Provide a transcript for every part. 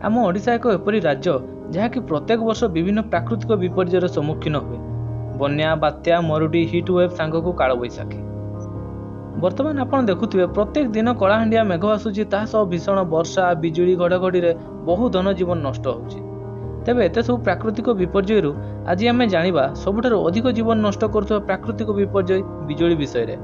आम ओडिशा एक एपरी राज्य जहाँकि प्रत्येक वर्ष विभिन्न प्राकृतिक विपर्ययर सम्मुखीन हुए। बन्या, बात्या, मरुडी, हिट वेव सांगक काल बैसाखी। वर्तमान आपन देखुथिबे प्रत्येक दिन कलाहांडिया मेघ आसुची, ता सह भीषण वर्षा, बिजुली, घड़घड़ी रे बहु धन जीवन नष्ट होउची। तेबे एते सब प्राकृतिक विपर्ययरु आज आमे जानिबा सबुठारु अधिक जीवन नष्ट करुवा प्राकृतिक विपर्यय बिजुली विषय रे।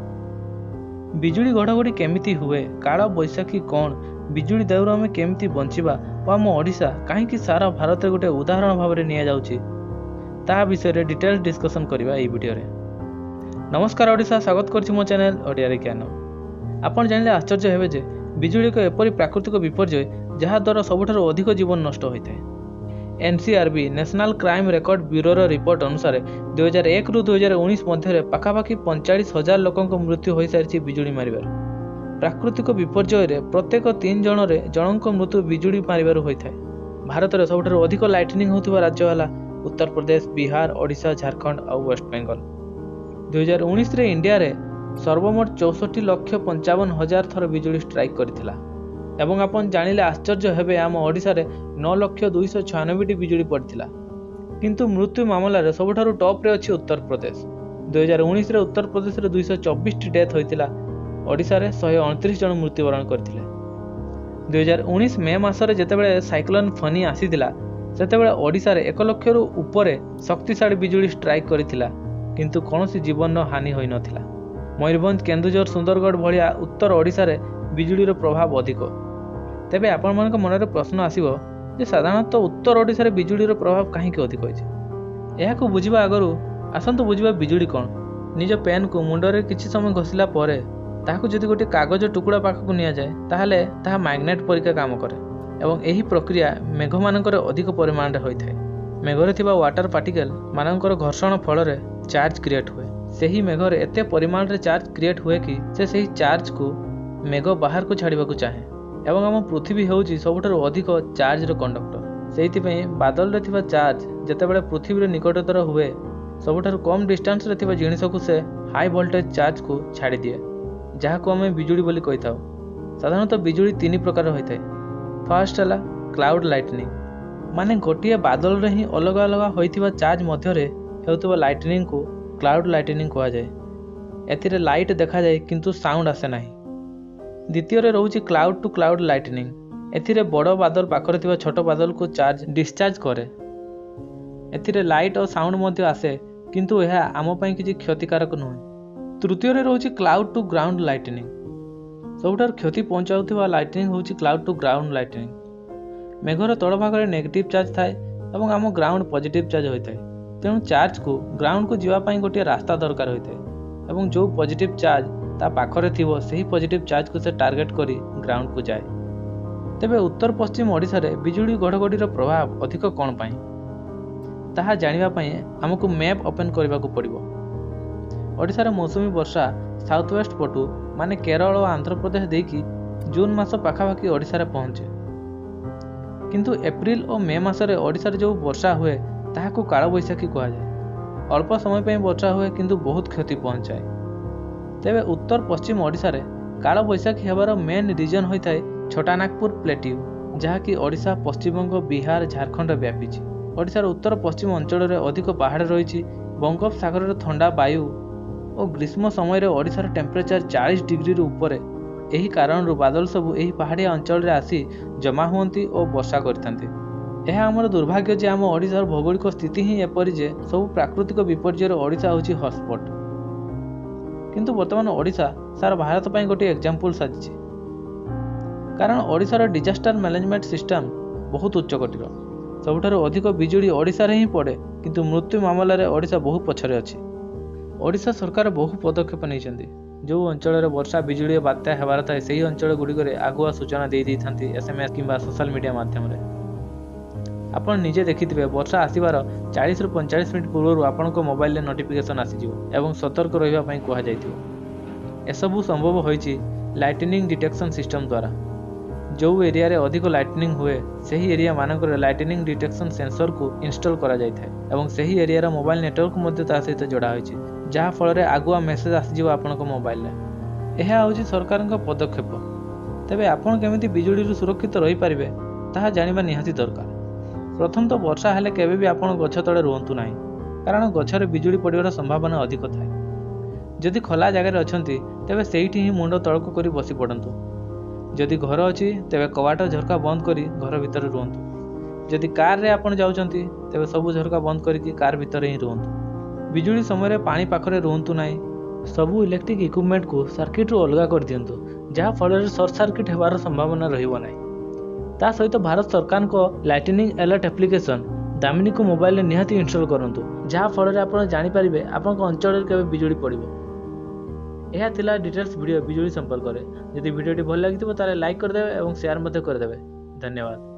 बिजुली घड़घड़ी केमिति हुए, काल बैसाखी कौन, बिजुली दाउरु आमे केमिति बंचिबा और आम ओडिशा कहीं सारा भारत गोटे उदाहरण भाव में नि जाउची, ता विषय रे डिटेल डिस्कशन करबा एई वीडियो रे। नमस्कार ओडिशा, स्वागत करछि मो चैनल ओडिया रे ज्ञान। आपण जानिले आश्चर्य हेबे जे बिजुली एक एपरी प्राकृतिक विपर्यय जहा द्वारा सबुठारु अधिक जीवन नष्ट होइଥାଏ। NCRB national crime record bureau report अनुसार 2001 रु 2019 मध्य पाखापाखि 45,000 लोकंक मृत्यु हो सारी बिजुली मारिबार। प्राकृतिक विपर्यय रे प्रत्येक 3 जन रे जनक मृत्यु बिजुली मारिबार होइଥାଏ। भारत रे सबुठारु अधिक लाइटनिंग होउथिबा राज्य हला उत्तर प्रदेश, बिहार, ओडिशा, झारखंड और वेस्ट बेंगल। 2019 रे इंडिया रे सर्वमोट 64,55,000 थर बिजुली स्ट्राइक करथिला। एवं आपण जानिले आश्चर्य हेबे आम ओडिशा रे 9,296 बिजुली पड़थिला। किंतु मृत्यु मामला रे सबुठारु टॉप रे अछि उत्तर प्रदेश। 2019 रे उत्तर प्रदेश रे 224 डेथ होइतिला। ओडिशा रे 129 जन मृत्युवरण करथिले। 2019 मे मासरे जेतेबेले साइक्लोन फनी आसीतिला सेतेबेले ओडिशा रे 1 लाख रु ऊपर शक्तिशाली बिजुली स्ट्राइक करथिला, किंतु कोनोसी जीवन हानि होई नथिला। मयूरभंज, केन्दुझर, सुंदरगढ़ भलिया उत्तर ओडिशा रे बिजुली रो प्रभाव अधिक। तेबे आपण मानक मनरे प्रश्न आसीबो जे साधारणतः उत्तर ओडिशा रे बिजुली रो प्रभाव काहे के अधिक होइछ। एहाकु बुझिबा आगरु आसंतु बुझिबा बिजुली कोन। निज पेन को मुंडरे किछि समय घसिला परे ताहाकु जदि गोटे कागज टुकुड़ा पाखकु निया जाय ताहाले ताहा मैग्नेट परिका काम करे एवं एही प्रक्रिया मेघ मानकर अधिक परिमाण रे होइଥାଏ। मेघरे थिबा वाटर पार्टिकल मानकर घर्षण फल रे चार्ज क्रिएट हुए। सेही मेघरे एते परिमाण रे चार्ज क्रिएट हुए कि से सेही चार्ज को मेघ बाहर को छाड़िबाकु चाहे एवं आम पृथ्वी हेउची सबुठारु अधिक चार्ज रो कंडक्टर। सेहिति पई बादल रे थिबा चार्ज जेतेबेले पृथ्वी रे निकटतर हुए सबुठारु कम डिस्टेंस रे थिबा जिनिसकु से हाई वोल्टेज चार्ज को छाड़ी दिए, जहाको आमे बिजुली बोली कहिथाउ। साधारणतः बिजुली 3 प्रकार होइଥାଏ। फर्स्ट हला क्लाउड लाइटनिंग, माने गोटिए बादल रे ही अलग अलग होइथिबा चार्ज मध्य रे हेउथिबा लाइटनिंग को क्लाउड लाइटनिंग कहा जाए। एथिरे लाइट देखा जाए किंतु साउंड आसे नाही। द्वितीय रे रहउची क्लाउड टू क्लाउड लाइटनिंग। एथिरे बड़ बादल पाखरे थिबा छोट बादल को चार्ज डिस्चार्ज करे। एथिरे लाइट और साउंड मध्य आसे, किंतु यह आम पई किछि क्षतिकारक नुहे। तृतीय रे रहउची क्लाउड टू ग्राउंड लाइटनिंग। सबुठार क्षति पहुंचाउथिबा लाइटनिंग होउची क्लाउड टू ग्राउंड लाइटनिंग। मेघर तळ भागरे नेगेटिव चार्ज थाए एवं आम ग्राउंड पॉजिटिव चार्ज होइଥାଏ। तेणु चार्ज को ग्राउंड को जीवा पई गोटे रास्ता दरकार होइଥାଏ एवं जो पॉजिटिव चार्ज ता पाखरे थिबो सेही पॉजिटिव चार्ज को से टार्गेट करी ग्राउंड को जाए। तेबे उत्तर पश्चिम ओडिशा रे बिजुली घड़घड़ी रो प्रभाव अधिक कोन पई ताहा जानिबा पई हमकु मैप ओपन करबाकू पड़िबो। ओडिशा रे मौसुमी वर्षा साउथ वेस्ट पटु माने केरल और आंध्र प्रदेश देकी जून मास पाखापाखि ओडिशा रे पहुंचे, किंतु एप्रिल और मे मास रे ओडिशा रे जो वर्षा हुए ताहाकू काल बैसाखी कहा जाए। अल्प समय पे वर्षा हुए किंतु बहुत क्षति पहुंचाए। तेबे उत्तर पश्चिम ओडिशा रे काल बैसाखी हेबार मेन रीजन होइଥାଏ छोटानागपुर प्लेट्यू, जहाँकि ओडिशा, पश्चिमबंग, बिहार, झारखंड व्यापीछि। ओडिशार उत्तर पश्चिम अंचल रे अधिक पहाड़ रही, बंगोपसागर रे ठंडा वायु और ग्रीष्म समय रे ओडिशार टेम्परेचर 40 डिग्री रु ऊपर। एही कारण बादल सबु एही पहाड़िया अंचल रे आसी जमा हुअंती और वर्षा करथांती। यह आमर दुर्भाग्य जे आम ओडिशार भौगोलिक स्थिति ही एपरि जे सब प्राकृतिक विपर्यय ओडिशा होछि हॉटस्पॉट। किंतु वर्तमान ओडिशा सारा भारत पई गोटे एग्जांपल साजिछि, कारण ओडिशार डिजास्टर मैनेजमेंट सिस्टम बहुत उच्च कोटिर। सबुठारु अधिक बिजुली ओडिशा रे ही पड़े, किंतु मृत्यु मामला रे ओडिशा बहु पछरे अछि। ओडिशा सरकार बहु पदक्षेप नैछन्ति। जो अंचल रे वर्षा बिजुली बात्या हेबार थाए सेही अंचल गुड़िक आगुआ सूचना दे दैथांती एसएमएस किंबा सोशल मीडिया माध्यम रे। आपण निजे देखिथिबे वर्षा आसीबार 40 रु 45 मिनिट पूर्व आपण को मोबाइल रे नोटिफिकेशन आसीजिवो एवं सतर्क रहिबा पई कुहा जायथिवो। एसबु संभव होइछि लाइटनिंग डिटेक्शन सिस्टम द्वारा। जो एरिया रे अधिक लाइटनिंग हुए सही एरिया मानक लाइटनिंग डिटेक्शन सेंसर को इंस्टॉल करा जायथाय एवं सही एरिया रे मोबाइल नेटवर्क मध्ये ता सहित जोड़ा होइछि, जहा फल रे आगुआ मेसेज आसीजिवो आपण को मोबाइल रे। एहा होछि सरकारक पदक्षेप। तेबे आपण केमिति बिजुली रु सुरक्षित रहि पारिबे ତାହା ଜାଣିବା ନିହାତି ଦରକାର। ପ୍ରଥମ ତ ବର୍ଷା ହେଲେ କେବେ ବି ଆପଣ ଗଛ ତଳେ ରୁହନ୍ତୁ ନାହିଁ, କାରଣ ଗଛରେ ବିଜୁଳି ପଡ଼ିବାର ସମ୍ଭାବନା ଅଧିକ ଥାଏ। ଯଦି ଖୋଲା ଜାଗାରେ ଅଛନ୍ତି ତେବେ ସେଇଠି ହିଁ ମୁଣ୍ଡ ତଳକୁ କରି ବସି ପଡ଼ନ୍ତୁ। ଯଦି ଘର ଅଛି ତେବେ କବାଟ ଝରକା ବନ୍ଦ କରି ଘର ଭିତରେ ରୁହନ୍ତୁ। ଯଦି କାରରେ ଆପଣ ଯାଉଛନ୍ତି ତେବେ ସବୁ ଝରକା ବନ୍ଦ କରିକି କାର ଭିତରେ ହିଁ ରୁହନ୍ତୁ। ବିଜୁଳି ସମୟରେ ପାଣି ପାଖରେ ରୁହନ୍ତୁ ନାହିଁ। ସବୁ ଇଲେକ୍ଟ୍ରିକ୍ ଇକ୍ୱିପମେଣ୍ଟକୁ ସାର୍କିଟ୍ରୁ ଅଲଗା କରିଦିଅନ୍ତୁ, ଯାହାଫଳରେ ସର୍ଟ ସାର୍କିଟ୍ ହେବାର ସମ୍ଭାବନା ରହିବ ନାହିଁ। ତା ସହିତ ଭାରତ ସରକାରଙ୍କ ଲାଇଟନିଂ ଆଲର୍ଟ ଆପ୍ଲିକେସନ୍ ଦାମିନୀକୁ ମୋବାଇଲରେ ନିହାତି ଇନଷ୍ଟଲ୍ କରନ୍ତୁ, ଯାହାଫଳରେ ଆପଣ ଜାଣିପାରିବେ ଆପଣଙ୍କ ଅଞ୍ଚଳରେ କେବେ ବିଜୁଳି ପଡ଼ିବ। ଏହା ଥିଲା ଡିଟେଲ୍ସ ଭିଡ଼ିଓ ବିଜୁଳି ସମ୍ପର୍କରେ। ଯଦି ଭିଡ଼ିଓଟି ଭଲ ଲାଗିଥିବ ତାହେଲେ ଲାଇକ୍ କରିଦେବେ ଏବଂ ସେୟାର ମଧ୍ୟ କରିଦେବେ। ଧନ୍ୟବାଦ।